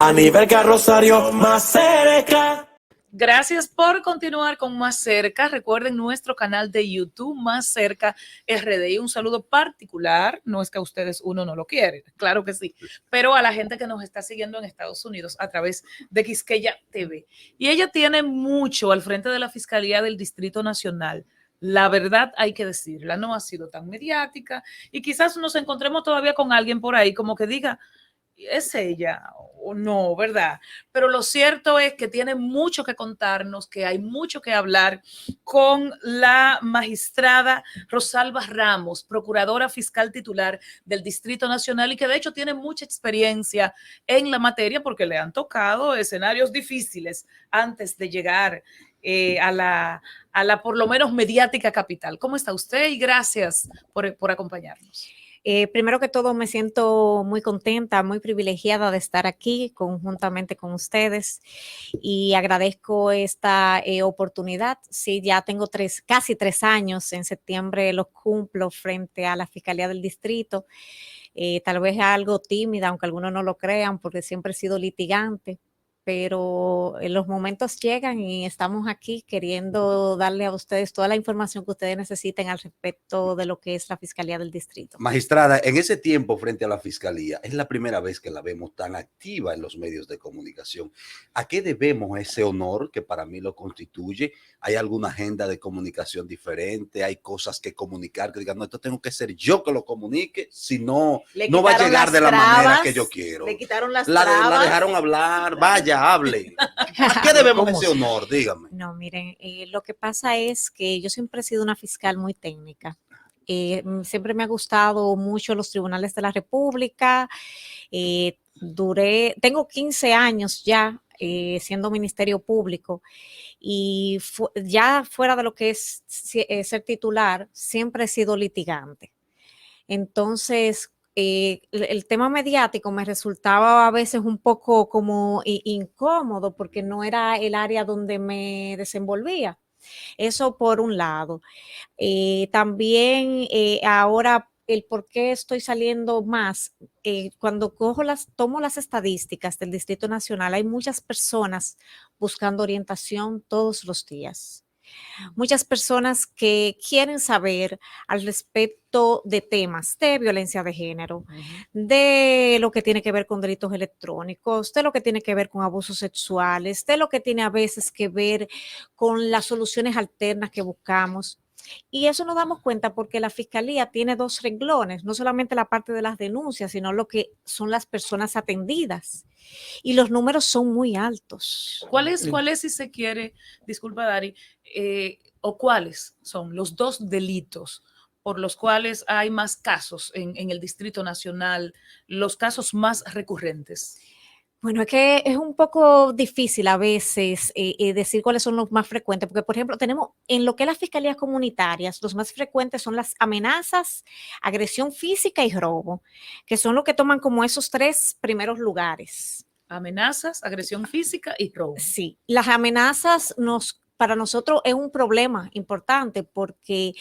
Aníbal Rosario, más cerca. Gracias por continuar con Más Cerca. Recuerden nuestro canal de YouTube, Más Cerca RD. Y un saludo particular, no es que a ustedes uno no lo quiere, claro que sí, pero a la gente que nos está siguiendo en Estados Unidos a través de Quisqueya TV. Y ella tiene mucho al frente de la Fiscalía del Distrito Nacional. La verdad hay que decirla, no ha sido tan mediática y quizás nos encontremos todavía con alguien por ahí como que diga, es ella o no, ¿verdad? Pero lo cierto es que tiene mucho que contarnos, que hay mucho que hablar con la magistrada Rosalba Ramos, procuradora fiscal titular del Distrito Nacional y que de hecho tiene mucha experiencia en la materia porque le han tocado escenarios difíciles antes de llegar a la por lo menos mediática capital. ¿Cómo está usted? Y gracias por acompañarnos. Primero que todo, me siento muy contenta, muy privilegiada de estar aquí conjuntamente con ustedes y agradezco esta oportunidad. Sí, ya tengo casi 3 años, en septiembre los cumplo frente a la Fiscalía del Distrito. Tal vez algo tímida, aunque algunos no lo crean, porque siempre he sido litigante, pero los momentos llegan y estamos aquí queriendo darle a ustedes toda la información que ustedes necesiten al respecto de lo que es la Fiscalía del Distrito. Magistrada, en ese tiempo frente a la Fiscalía, es la primera vez que la vemos tan activa en los medios de comunicación. ¿A qué debemos ese honor que para mí lo constituye? ¿Hay alguna agenda de comunicación diferente? ¿Hay cosas que comunicar que digan, no, esto tengo que ser yo que lo comunique, si no, no va a llegar de la manera que yo quiero? Le quitaron las trabas. La dejaron hablar, vaya, hable. ¿A qué debemos ese honor? Dígame. No, miren, lo que pasa es que yo siempre he sido una fiscal muy técnica. Siempre me ha gustado mucho los tribunales de la República. Tengo 15 años ya siendo Ministerio Público y ya fuera de lo que es ser titular, siempre he sido litigante. Entonces, el tema mediático me resultaba a veces un poco como incómodo porque no era el área donde me desenvolvía. Eso por un lado. También ahora el por qué estoy saliendo más, cuando tomo las estadísticas del Distrito Nacional, hay muchas personas buscando orientación todos los días. Muchas personas que quieren saber al respecto de temas de violencia de género, de lo que tiene que ver con delitos electrónicos, de lo que tiene que ver con abusos sexuales, de lo que tiene a veces que ver con las soluciones alternas que buscamos. Y eso nos damos cuenta porque la Fiscalía tiene 2 renglones, no solamente la parte de las denuncias, sino lo que son las personas atendidas. Y los números son muy altos. ¿Cuál es, si se quiere, disculpa Dari, o cuáles son los 2 delitos por los cuales hay más casos en el Distrito Nacional, los casos más recurrentes? Bueno, es que es un poco difícil a veces decir cuáles son los más frecuentes, porque, por ejemplo, tenemos en lo que es las fiscalías comunitarias, los más frecuentes son las amenazas, agresión física y robo, que son lo que toman como esos 3 primeros lugares. Amenazas, agresión física y robo. Sí, las amenazas para nosotros es un problema importante porque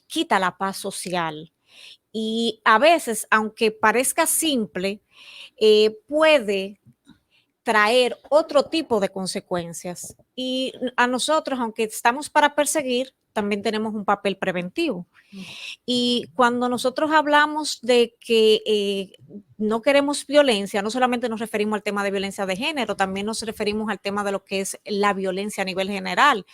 quita la paz social. Y a veces, aunque parezca simple, puede traer otro tipo de consecuencias. Y a nosotros, aunque estamos para perseguir, también tenemos un papel preventivo. Y cuando nosotros hablamos de que no queremos violencia, no solamente nos referimos al tema de violencia de género, también nos referimos al tema de lo que es la violencia a nivel general.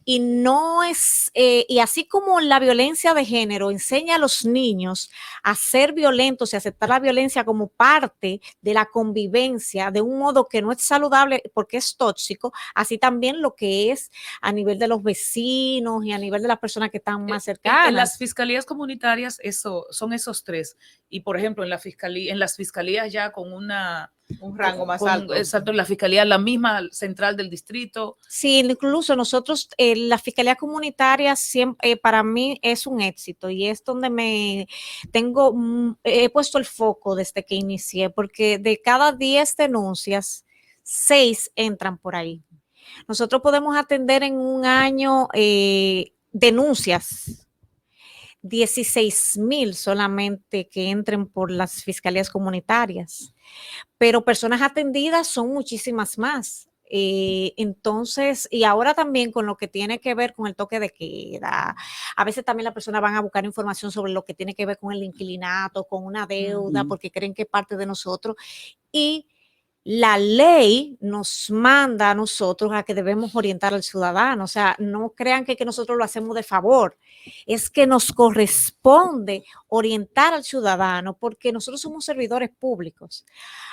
Y no es, y así como la violencia de género enseña a los niños a ser violentos y aceptar la violencia como parte de la convivencia de un modo que no es saludable porque es tóxico, así también lo que es a nivel de los vecinos y a nivel de las personas que están más cercanas. En las fiscalías comunitarias son esos 3. Y por ejemplo, en las fiscalías ya con un rango más alto. Exacto, en la fiscalía, la misma central del distrito. Sí, incluso nosotros, la fiscalía comunitaria siempre, para mí es un éxito y es donde he puesto el foco desde que inicié, porque de cada 10 denuncias, 6 entran por ahí. Nosotros podemos atender en un año denuncias 16,000 solamente que entren por las fiscalías comunitarias, pero personas atendidas son muchísimas más. Entonces, y ahora también con lo que tiene que ver con el toque de queda, a veces también las personas van a buscar información sobre lo que tiene que ver con el inquilinato, con una deuda, porque creen que es parte de nosotros, y la ley nos manda a nosotros a que debemos orientar al ciudadano. O sea, no crean que nosotros lo hacemos de favor. Es que nos corresponde orientar al ciudadano porque nosotros somos servidores públicos.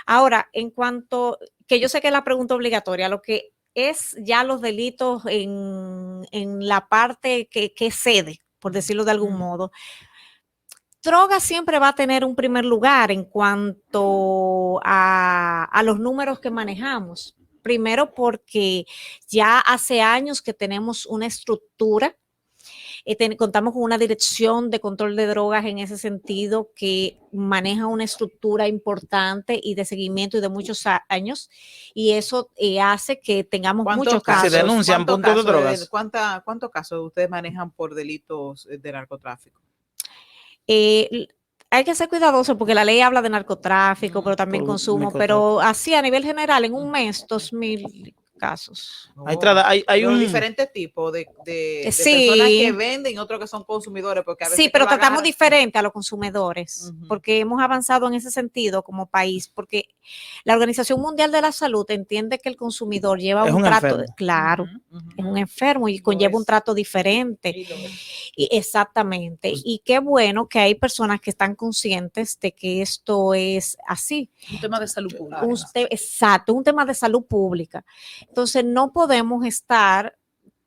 Ahora, en cuanto, que yo sé que es la pregunta obligatoria, lo que es ya los delitos en la parte que excede, por decirlo de algún modo, droga siempre va a tener un primer lugar en cuanto a los números que manejamos. Primero porque ya hace años que tenemos una estructura, contamos con una dirección de control de drogas en ese sentido que maneja una estructura importante y de seguimiento y de muchos años, y eso hace que tengamos muchos casos. Se denuncian puntos de drogas. ¿Cuántos casos ustedes manejan por delitos de narcotráfico? Hay que ser cuidadoso porque la ley habla de narcotráfico, pero también consumo, pero así a nivel general, en un mes, 2,000 casos. Hay un diferente tipo de sí, personas que venden y otros que son consumidores. Porque a veces sí, pero tratamos diferente a los consumidores, porque hemos avanzado en ese sentido como país, porque la Organización Mundial de la Salud entiende que el consumidor lleva un trato, claro, es un enfermo y conlleva un trato diferente. Exactamente. Y qué bueno que hay personas que están conscientes de que esto es así. Un tema de salud pública. Exacto, un tema de salud pública. Entonces no podemos estar,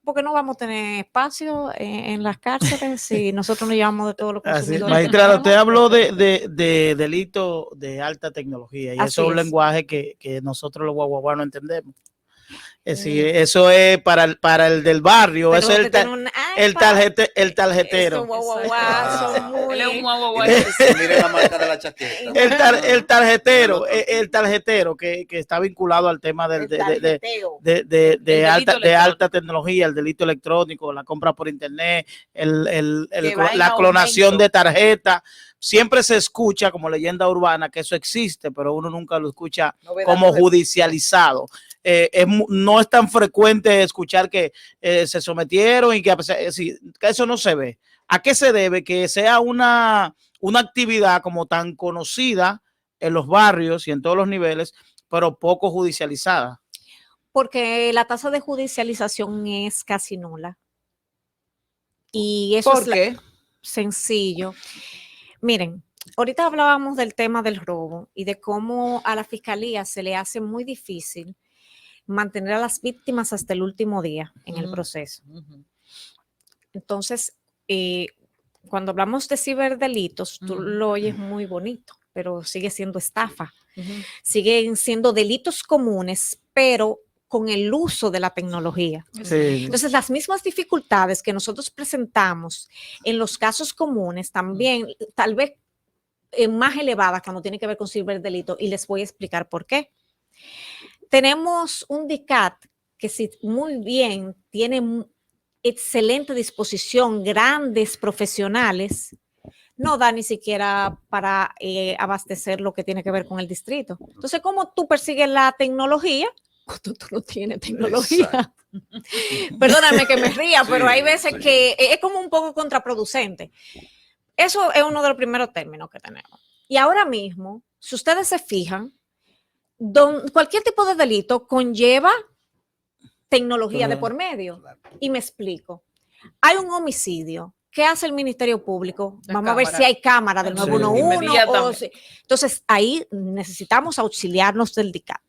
porque no vamos a tener espacio en las cárceles si nosotros nos llevamos de todos los consumidores. Magistrada, usted habló de delitos de alta tecnología y eso es un lenguaje que nosotros los guaguaguas no entendemos. Es decir, eso es para el del barrio, pero eso es el tarjetero. Miren la marca de la chaqueta. El tarjetero que está vinculado al tema de alta tecnología, el delito electrónico, la compra por internet, la clonación de tarjeta. Siempre se escucha como leyenda urbana que eso existe, pero uno nunca lo escucha como judicializado. No es tan frecuente escuchar que se sometieron y que eso no se ve. ¿A qué se debe que sea una actividad como tan conocida en los barrios y en todos los niveles, pero poco judicializada? Porque la tasa de judicialización es casi nula. Y eso ¿Por qué? Sencillo. Miren, ahorita hablábamos del tema del robo y de cómo a la fiscalía se le hace muy difícil mantener a las víctimas hasta el último día en el proceso. Entonces, cuando hablamos de ciberdelitos, tú lo oyes muy bonito, pero sigue siendo estafa. Siguen siendo delitos comunes, pero con el uso de la tecnología. Sí. Entonces, las mismas dificultades que nosotros presentamos en los casos comunes también, tal vez más elevadas cuando tiene que ver con ciberdelito, y les voy a explicar por qué. Tenemos un DICAT que sí, muy bien, tiene excelente disposición, grandes profesionales, no da ni siquiera para abastecer lo que tiene que ver con el distrito. Entonces, ¿cómo tú persigues la tecnología? Tú no tienes tecnología. Perdóname que me ría, pero hay veces que es como un poco contraproducente. Eso es uno de los primeros términos que tenemos. Y ahora mismo, si ustedes se fijan, cualquier tipo de delito conlleva tecnología de por medio. Y me explico. Hay un homicidio. ¿Qué hace el Ministerio Público? Vamos a ver si hay cámara del 911. Entonces, ahí necesitamos auxiliarnos del DICAT.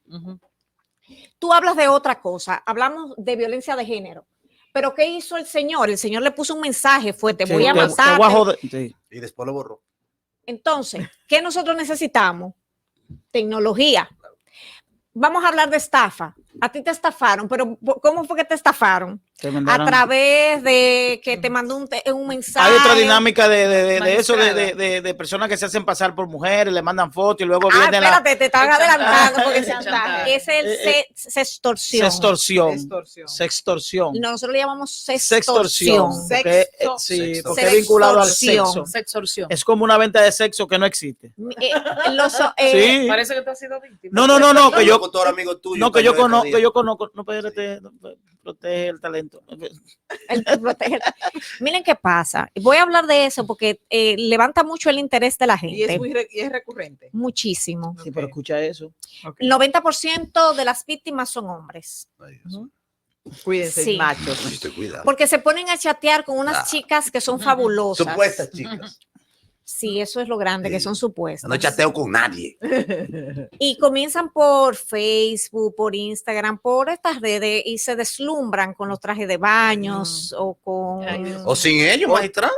Tú hablas de otra cosa, hablamos de violencia de género. ¿Pero qué hizo el señor? El señor le puso un mensaje, te voy a matar. Y después lo borró. Entonces, ¿qué nosotros necesitamos? Tecnología. Vamos a hablar de estafa. A ti te estafaron, pero ¿cómo fue que te estafaron? a través de que te mandó un mensaje. Hay otra dinámica de eso, Magistrada. de personas que se hacen pasar por mujeres, le mandan fotos y luego Ah, viene espérate, te están el adelantando porque chantaje, se el chantaje. es el sextorsión. Sextorsión. Extorsión. Sextorsión. Y nosotros le llamamos Sextorsión. sextorsión. Porque, Sexo- sí, Sextorsión. porque es vinculado al Sextorsión. sexo. Sextorsión. Es como una venta de sexo que no existe. Sí. Sí. Parece que tú has sido víctima. No, que yo, locutor amigo tuyo. no, que yo Cayo de conozco, Cadía. no, espérate, protege el talento. Él te protege. Miren qué pasa. Voy a hablar de eso porque levanta mucho el interés de la Y es, gente. y es recurrente. Muchísimo. Sí, pero escucha eso. Ok. El 90% de las víctimas son hombres. Ay, Dios. Cuídense, Sí. machos. Ay, te cuida. Porque se ponen a chatear con unas chicas que son fabulosas. Supuestas chicas. Sí, eso es lo grande, que Sí. son supuestas. No chateo con nadie. Y comienzan por Facebook, por Instagram, por estas redes y se deslumbran con los trajes de baños o con... Ay, Dios O sin ellos, magistrado.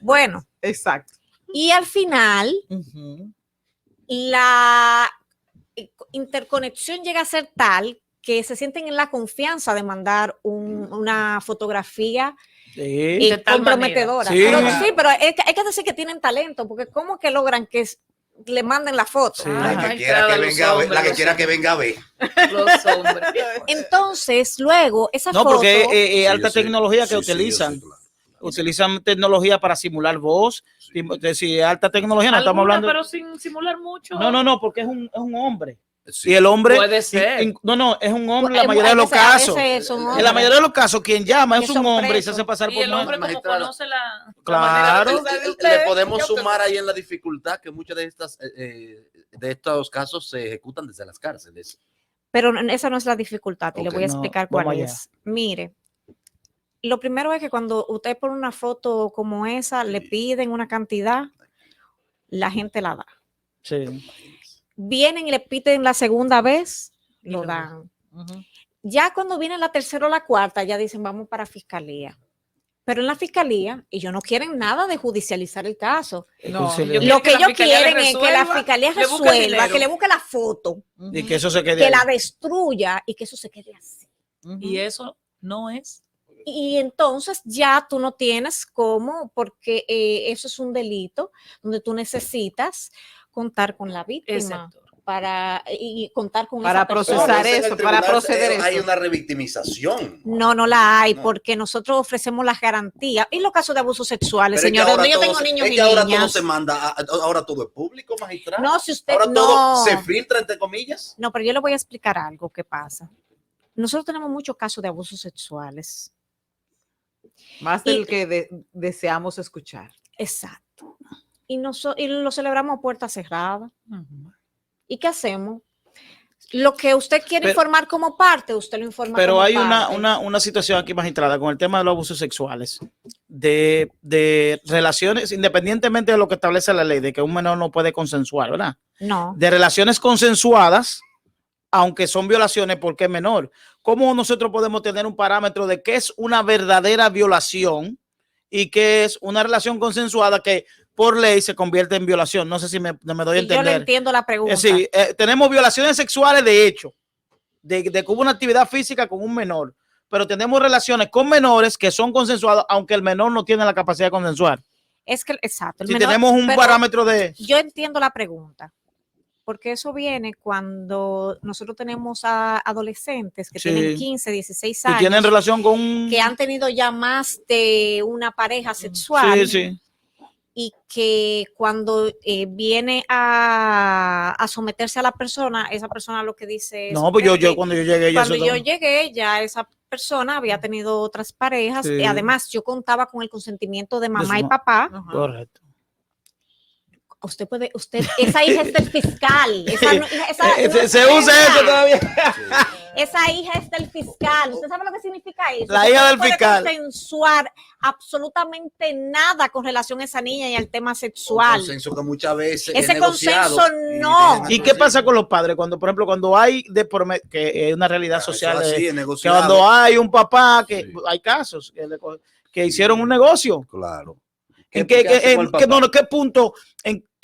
Bueno, Exacto. y al final la interconexión llega a ser tal que se sienten en la confianza de mandar una fotografía Sí. De tal comprometedora. manera. Pero, Sí. sí, pero hay que decir que tienen talento, porque ¿cómo que logran que le manden la foto? Sí. Ay, La que quiera que los venga a ver. La hombres, que los quiera que venga a ver. Los hombres. Entonces, luego, esa No, foto... porque es Sí, alta yo sé. tecnología que Sí, sí, yo utilizan. sé, claro. Utilizan tecnología para simular voz. Si es alta tecnología, no estamos Algunas, hablando. pero sin simular mucho. No, porque es un hombre. Sí. Y el hombre. Puede ser. No, es un hombre en la Pues, mayoría de los a casos. veces son En la hombres. mayoría de los casos, quien llama es Que un son hombre y se presos. hace pasar Y por el hombre mujer. como Magistrada. conoce la Claro. manera de pensar de Le ustedes, podemos ya usted sumar sabe. ahí en la dificultad que muchas de estos casos se ejecutan desde las cárceles. Pero esa no es la dificultad y le Ok, voy a no, explicar cuál vamos allá. es. Mire, lo primero es que cuando usted pone una foto como esa, le Sí. piden una cantidad, la gente la da. Sí. Vienen y le piden la segunda vez, Y lo lo dan. Ujú. Ya cuando viene la tercera o la cuarta, ya dicen vamos para fiscalía. Pero en la fiscalía, ellos no quieren nada de judicializar el caso. No, Sí, Yo sí. Lo quiero que la ellos fiscalía le quieren es que la resuelva, fiscalía le busque el resuelva, dinero. que le busque la foto, Y que eso se quede que ahí. la destruya y que eso se quede así. Ujú. Y eso no es. Y entonces ya tú no tienes cómo, porque eso es un delito donde tú necesitas contar con la víctima Exacto. y contar con Para esa persona. procesar A veces en eso, el para tribunal proceder hay eso. una revictimización. No la hay, No. porque nosotros ofrecemos las garantías. Y los casos de abusos sexuales, Pero es que señores, ahora donde yo todo tengo se- niños es y que ahora todo niñas. se manda, ahora todo es público, magistrado. No, si usted Ahora no. todo se filtra, entre comillas. No, pero yo le voy a explicar algo que pasa. Nosotros tenemos muchos casos de abusos sexuales. Más Y- del que deseamos escuchar. Exacto. Y lo celebramos a puerta cerrada. ¿Y qué hacemos? Lo que usted quiere Pero- informar como parte, usted lo informa Pero como hay parte. una situación aquí, magistrada, con el tema de los abusos sexuales, de relaciones, independientemente de lo que establece la ley, de que un menor no puede consensuar, ¿verdad? No. De relaciones consensuadas, aunque son violaciones porque es menor. ¿Cómo nosotros podemos tener un parámetro de qué es una verdadera violación y qué es una relación consensuada que por ley se convierte en violación? No sé si me doy a Y yo le entender. entiendo la pregunta. Es decir, tenemos violaciones sexuales de hecho, de que hubo una actividad física con un menor, pero tenemos relaciones con menores que son consensuadas, aunque el menor no tiene la capacidad de consensuar. Es que, exacto. el Si menor- tenemos un pero parámetro de... Yo entiendo la pregunta, porque eso viene cuando nosotros tenemos a adolescentes que Sí. tienen 15, 16 Si años, tienen relación con un... que han tenido ya más de una pareja sexual. Sí, sí. Y que cuando viene a someterse a la persona, esa persona lo que dice es... No, pues yo "Espérate, cuando yo llegué ya cuando eso yo estaba- llegué, ya esa persona había tenido otras parejas. Sí. Y además, yo contaba con el consentimiento de mamá su y ma- papá. Ajá. Correcto. Esa hija es del fiscal. Esa no- esa no es Se usa suya. eso todavía. Esa hija es del fiscal. ¿Usted sabe lo que significa eso? La Que hija usted del no puede fiscal. consensuar absolutamente nada con relación a esa niña y al tema Un sexual. consenso que muchas veces Ese es negociado consenso y no. dejan ¿Y qué pasa con los padres? Cuando, por ejemplo, cuando hay que es una realidad Eso social, así, que es negociado. cuando hay un papá, que Sí. hay casos que hicieron un negocio. Claro. ¿En qué hace con el papá? qué punto,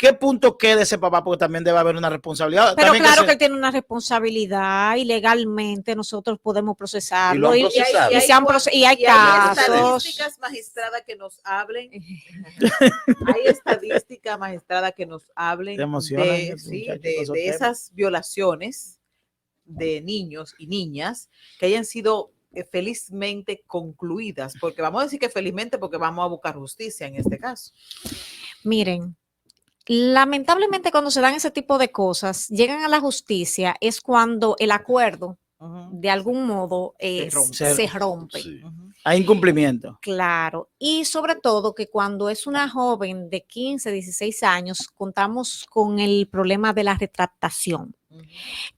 qué punto queda ese papá? Porque también debe haber una responsabilidad. Pero También claro que él tiene una responsabilidad y legalmente nosotros podemos procesarlo. Y lo han procesado. Y hay hay casos. estadísticas, magistrada, que nos hablen. Hay estadísticas, magistrada, que nos hablen Te emocionan de, esos sí, muchachos de con esos esas violaciones de niños y niñas que hayan sido felizmente concluidas, porque vamos a decir que felizmente, porque vamos a buscar justicia en este caso. Miren, lamentablemente cuando se dan ese tipo de cosas, llegan a la justicia, es cuando el acuerdo de algún modo se rompe. Sí. Hay incumplimiento. Claro, y sobre todo que cuando es una joven de 15, 16 años, contamos con el problema de la retractación,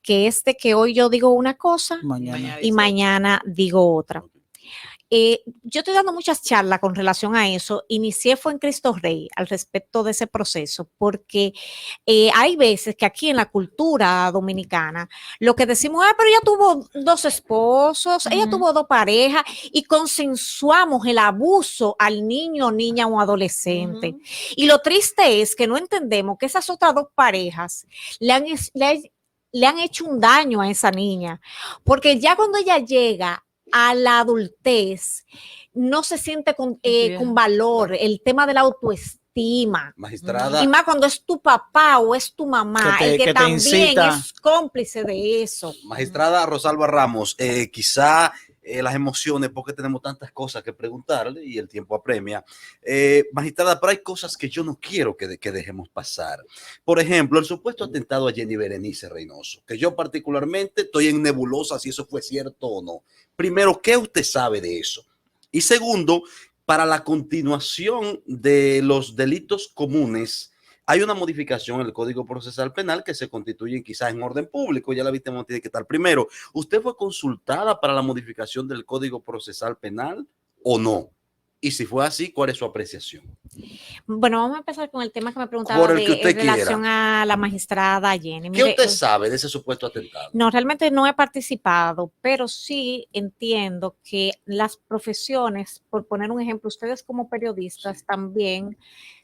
que es de que hoy yo digo una cosa Mañana. y mañana digo otra. Yo estoy dando muchas charlas con relación a eso. Inicié fue en Cristo Rey al respecto de ese proceso, porque hay veces que aquí en la cultura dominicana lo que decimos, pero ella tuvo 2 esposos, ella tuvo 2 parejas y consensuamos el abuso al niño, niña o adolescente. Y lo triste es que no entendemos que esas otras 2 parejas le han hecho un daño a esa niña, porque ya cuando ella llega a la adultez, no se siente con valor, el tema de la autoestima. Magistrada. Y más cuando es tu papá o es tu mamá, el que también es cómplice de eso. Magistrada Rosalba Ramos, quizá las emociones, porque tenemos tantas cosas que preguntarle y el tiempo apremia. Magistrada, pero hay cosas que yo no quiero que dejemos pasar. Por ejemplo, el supuesto atentado a Jenny Berenice Reynoso, que yo particularmente estoy en nebulosa si eso fue cierto o no. Primero, ¿qué usted sabe de eso? Y segundo, para la continuación de los delitos comunes, hay una modificación en el Código Procesal Penal que se constituye quizás en orden público. Ya la víctima tiene que estar primero. ¿Usted fue consultada para la modificación del Código Procesal Penal o no? Y si fue así, ¿cuál es su apreciación? Bueno, vamos a empezar con el tema que me preguntaba en relación a la magistrada Jenny. ¿Qué usted sabe de ese supuesto atentado? No, realmente no he participado, pero sí entiendo que las profesiones, por poner un ejemplo, ustedes como periodistas también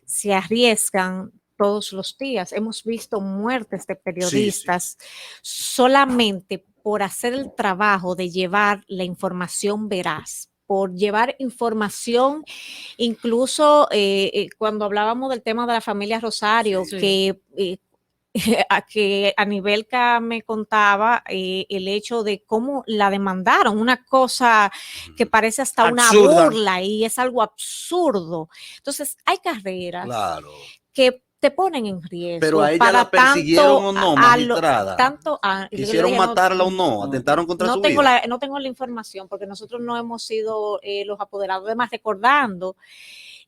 se arriesgan todos los días. Hemos visto muertes de periodistas solamente por hacer el trabajo de llevar la información veraz, por llevar información, incluso cuando hablábamos del tema de la familia Rosario, que Anibelka me contaba el hecho de cómo la demandaron, una cosa que parece hasta absurda, una burla y es algo absurdo. Entonces, hay carreras que te ponen en riesgo. Pero a ella para la persiguieron o no, magistrada. ¿Quisieron matarla o no? ¿Atentaron contra su vida? No tengo la información porque nosotros no hemos sido los apoderados. Además, recordando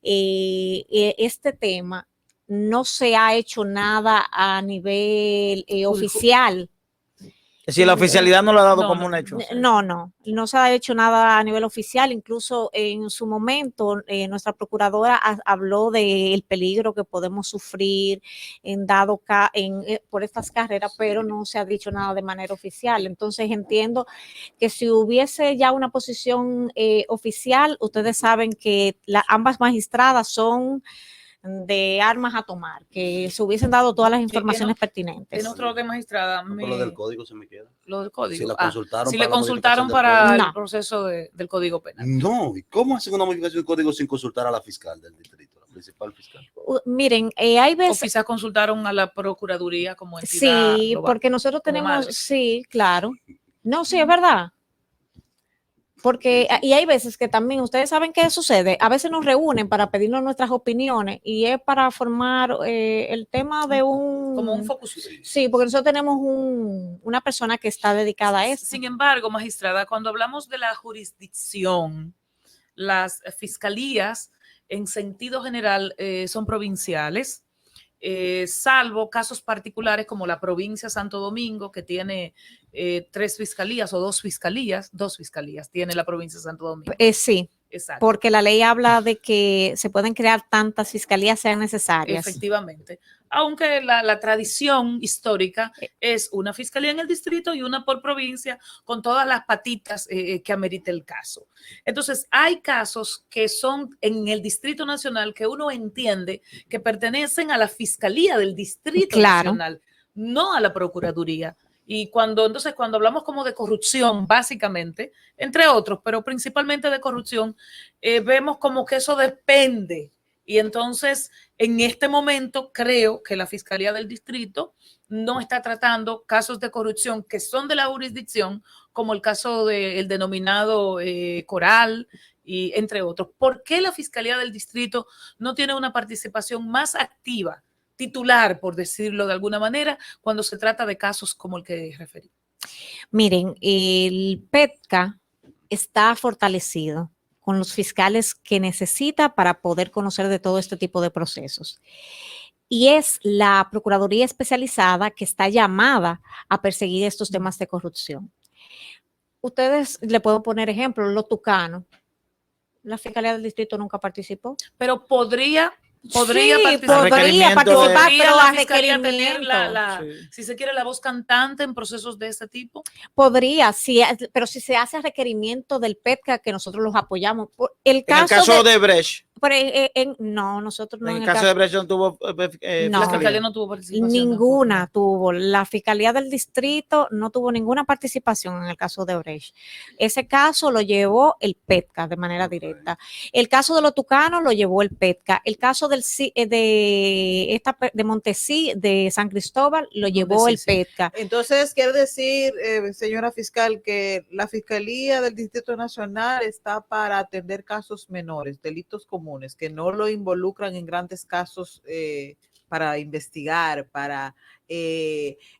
este tema, no se ha hecho nada a nivel oficial. Es decir, la oficialidad no lo ha dado como un hecho. No se ha hecho nada a nivel oficial. Incluso en su momento, nuestra procuradora habló del peligro que podemos sufrir por estas carreras, pero no se ha dicho nada de manera oficial. Entonces entiendo que si hubiese ya una posición oficial, ustedes saben que ambas magistradas son de armas a tomar, que se hubiesen dado todas las informaciones pertinentes. En otro orden, magistrada. Lo del código se me queda. Lo del código. Si la consultaron, si le consultaron para el proceso del código penal. No, ¿y cómo hacen una modificación del código sin consultar a la fiscal del distrito, la principal fiscal? Miren, hay veces... O quizás consultaron a la procuraduría como entidad. Sí, porque nosotros tenemos... Sí, claro. No, sí, es verdad. Porque, y hay veces que también, ustedes saben qué sucede, a veces nos reúnen para pedirnos nuestras opiniones y es para formar el tema de como un focus. Sí, porque nosotros tenemos una persona que está dedicada a eso. Sin embargo, magistrada, cuando hablamos de la jurisdicción, las fiscalías en sentido general son provinciales, salvo casos particulares como la provincia de Santo Domingo, que tiene 3 fiscalías o 2 fiscalías tiene la provincia de Santo Domingo. Sí. Exacto. Porque la ley habla de que se pueden crear tantas fiscalías sean necesarias. Efectivamente. Aunque la tradición histórica es una fiscalía en el distrito y una por provincia, con todas las patitas que amerite el caso. Entonces, hay casos que son en el Distrito Nacional que uno entiende que pertenecen a la Fiscalía del Distrito Nacional, no a la Procuraduría. Y entonces cuando hablamos como de corrupción, básicamente, entre otros, pero principalmente de corrupción, vemos como que eso depende. Y entonces, en este momento, creo que la Fiscalía del Distrito no está tratando casos de corrupción que son de la jurisdicción, como el caso del denominado Coral, y entre otros. ¿Por qué la Fiscalía del Distrito no tiene una participación más activa, titular, por decirlo de alguna manera, cuando se trata de casos como el que referí? Miren, el PETCA está fortalecido con los fiscales que necesita para poder conocer de todo este tipo de procesos. Y es la Procuraduría Especializada que está llamada a perseguir estos temas de corrupción. Ustedes, le puedo poner ejemplo, los tucanos. La Fiscalía del Distrito nunca participó. Pero podría Podría participar, pero la a fiscalía tener requerimiento. si se quiere, la voz cantante en procesos de este tipo. Podría, sí, pero si se hace a requerimiento del PETCA, que nosotros los apoyamos. En el caso de Brecht. No, nosotros no. En el caso de Brecht no tuvo no, la fiscalía no tuvo participación. Ninguna tuvo. La Fiscalía del Distrito no tuvo ninguna participación en el caso de Brecht. Ese caso lo llevó el PETCA de manera directa. El caso de los tucanos lo llevó el PETCA. El caso de Montesí, de San Cristóbal, lo llevó el PETCA. Entonces, quiere decir, señora fiscal, que la Fiscalía del Distrito Nacional está para atender casos menores, delitos comunes, que no lo involucran en grandes casos para investigar, para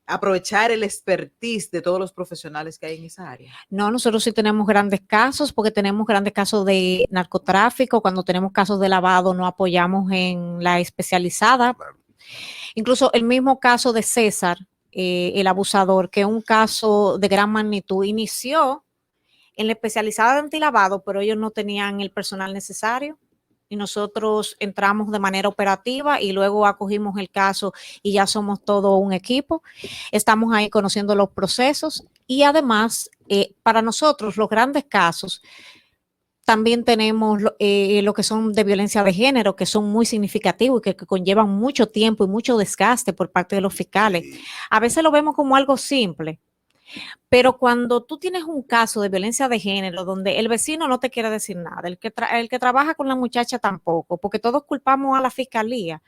aprovechar el expertise de todos los profesionales que hay en esa área. No, nosotros sí tenemos grandes casos, porque tenemos grandes casos de narcotráfico. Cuando tenemos casos de lavado, no apoyamos en la especializada. Incluso el mismo caso de César, el abusador, que es un caso de gran magnitud, inició en la especializada de antilavado, pero ellos no tenían el personal necesario. Y nosotros entramos de manera operativa y luego acogimos el caso y ya somos todo un equipo. Estamos ahí conociendo los procesos y además para nosotros los grandes casos también tenemos lo que son de violencia de género, que son muy significativos y que conllevan mucho tiempo y mucho desgaste por parte de los fiscales. A veces lo vemos como algo simple. Pero cuando tú tienes un caso de violencia de género donde el vecino no te quiere decir nada, el que trabaja con la muchacha tampoco, porque todos culpamos a la fiscalía,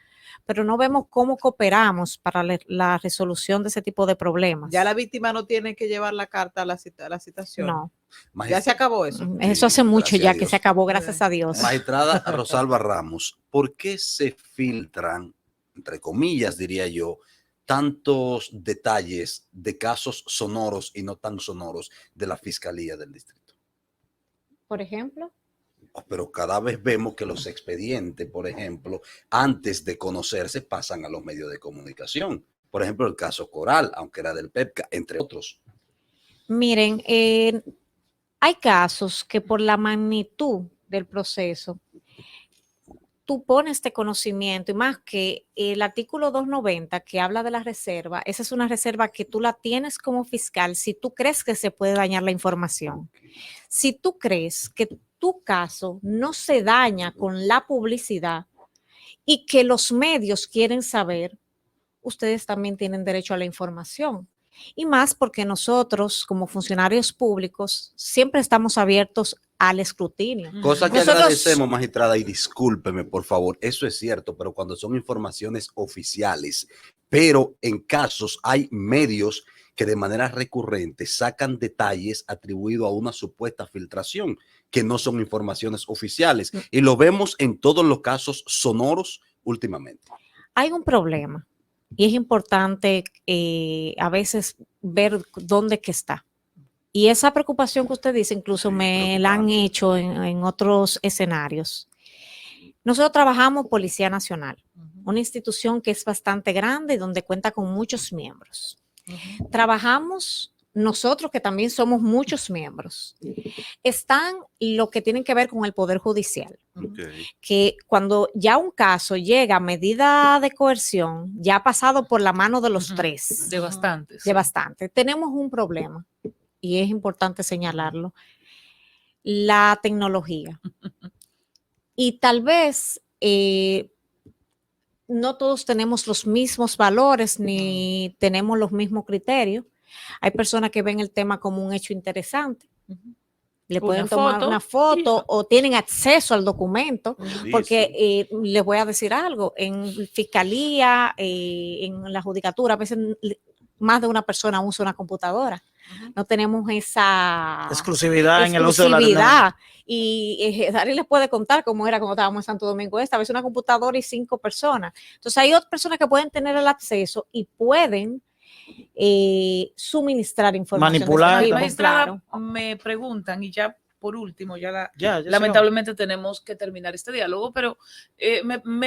pero no vemos cómo cooperamos para la resolución de ese tipo de problemas. Ya la víctima no tiene que llevar la carta a la citación. No. Ya se acabó eso. Eso hace mucho ya que se acabó, gracias a Dios. Magistrada Rosalba Ramos, ¿por qué se filtran, entre comillas diría yo, tantos detalles de casos sonoros y no tan sonoros de la Fiscalía del Distrito? Por ejemplo. Pero cada vez vemos que los expedientes, por ejemplo, antes de conocerse, pasan a los medios de comunicación. Por ejemplo, el caso Coral, aunque era del PETCA, entre otros. Miren, hay casos que por la magnitud del proceso, tú pones este conocimiento, y más que el artículo 290 que habla de la reserva, esa es una reserva que tú la tienes como fiscal si tú crees que se puede dañar la información. Si tú crees que tu caso no se daña con la publicidad y que los medios quieren saber, ustedes también tienen derecho a la información. Y más porque nosotros, como funcionarios públicos, siempre estamos abiertos al escrutinio. Cosa que agradecemos, magistrada, y discúlpeme, por favor, eso es cierto, pero cuando son informaciones oficiales, pero en casos hay medios que de manera recurrente sacan detalles atribuidos a una supuesta filtración, que no son informaciones oficiales, y lo vemos en todos los casos sonoros últimamente. Hay un problema. Y es importante a veces ver dónde que está. Y esa preocupación que usted dice, incluso me la han hecho en otros escenarios. Nosotros trabajamos Policía Nacional, una institución que es bastante grande y donde cuenta con muchos miembros. Trabajamos nosotros que también somos muchos miembros, están lo que tienen que ver con el Poder Judicial, que cuando ya un caso llega a medida de coerción, ya ha pasado por la mano de los tres. De bastantes. De bastante. Tenemos un problema y es importante señalarlo, la tecnología. Y tal vez no todos tenemos los mismos valores ni tenemos los mismos criterios. Hay personas que ven el tema como un hecho interesante. Le pueden tomar una foto o tienen acceso al documento, porque les voy a decir algo, en fiscalía, en la judicatura, a veces más de una persona usa una computadora. No tenemos esa exclusividad en el uso de la tecnología. Y Dari les puede contar cómo era cuando estábamos en Santo Domingo Este, a veces una computadora y 5 personas. Entonces hay otras personas que pueden tener el acceso y pueden suministrar información. Manipular. Magistrada, me preguntan, y ya por último, ya lamentablemente tenemos que terminar este diálogo, pero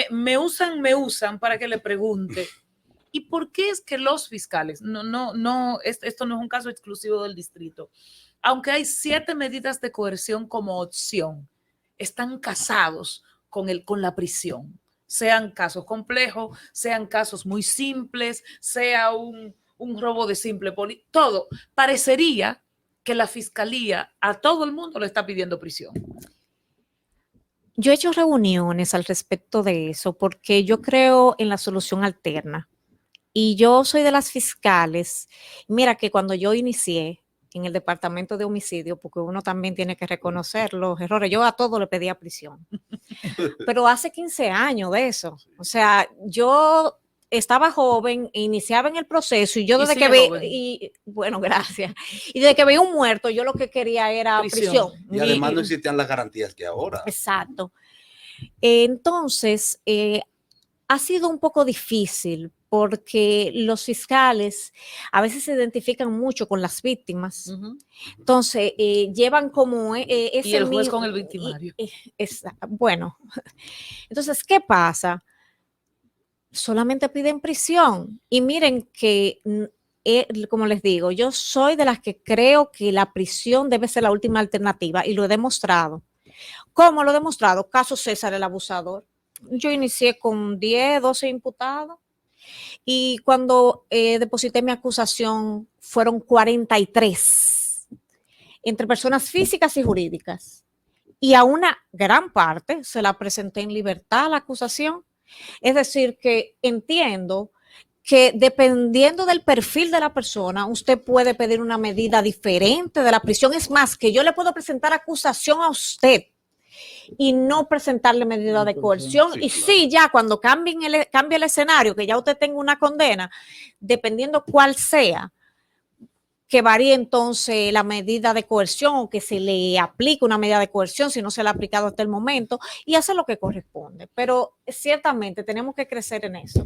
me usan para que le pregunte, ¿y por qué es que los fiscales, esto no es un caso exclusivo del distrito, aunque hay 7 medidas de coerción como opción, están casados con la prisión? Sean casos complejos, sean casos muy simples, sea un robo de simple todo. Parecería que la fiscalía a todo el mundo le está pidiendo prisión. Yo he hecho reuniones al respecto de eso porque yo creo en la solución alterna. Y yo soy de las fiscales. Mira que cuando yo inicié en el departamento de homicidio, porque uno también tiene que reconocer los errores, yo a todo le pedía prisión. Pero hace 15 años de eso. O sea, yo estaba joven, iniciaba en el proceso y yo desde que vi, bueno, gracias. Y desde que veía un muerto, yo lo que quería era prisión. Y además no existían las garantías que ahora. Exacto. Entonces, ha sido un poco difícil porque los fiscales a veces se identifican mucho con las víctimas. Entonces, llevan como ese y el juez con el victimario. Bueno, entonces, ¿qué pasa? Solamente piden prisión. Y miren que, como les digo, yo soy de las que creo que la prisión debe ser la última alternativa y lo he demostrado. ¿Cómo lo he demostrado? Caso César el abusador. Yo inicié con 10, 12 imputados y cuando deposité mi acusación fueron 43 entre personas físicas y jurídicas. Y a una gran parte se la presenté en libertad la acusación. Es decir, que entiendo que dependiendo del perfil de la persona, usted puede pedir una medida diferente de la prisión. Es más, que yo le puedo presentar acusación a usted y no presentarle medida de coerción. Sí, y claro. Sí, ya cuando cambie el escenario, que ya usted tenga una condena, dependiendo cuál sea, que varíe entonces la medida de coerción o que se le aplique una medida de coerción si no se le ha aplicado hasta el momento y hacer lo que corresponde. Pero ciertamente tenemos que crecer en eso.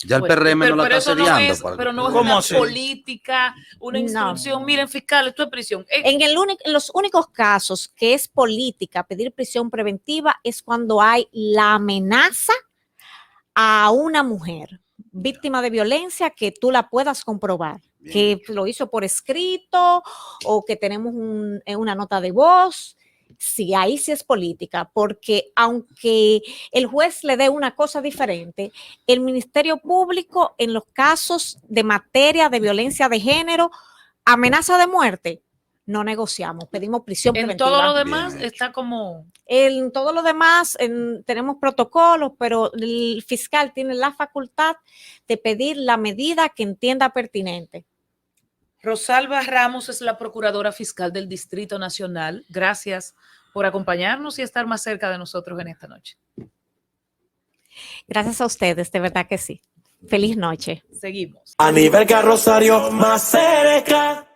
Ya el PRM no la está asediando. Pero no es una política, una instrucción. No. Miren, fiscal, esto es prisión. En los únicos casos que es política pedir prisión preventiva es cuando hay la amenaza a una mujer víctima de violencia que tú la puedas comprobar. Que lo hizo por escrito o que tenemos una nota de voz, sí, ahí sí es política, porque aunque el juez le dé una cosa diferente, el Ministerio Público en los casos de materia de violencia de género, amenaza de muerte, no negociamos, pedimos prisión preventiva. En todo lo demás está como... En todo lo demás tenemos protocolos, pero el fiscal tiene la facultad de pedir la medida que entienda pertinente. Rosalba Ramos es la Procuradora Fiscal del Distrito Nacional. Gracias por acompañarnos y estar más cerca de nosotros en esta noche. Gracias a ustedes, de verdad que sí. Feliz noche. Seguimos. Aníbal Rosario más cerca.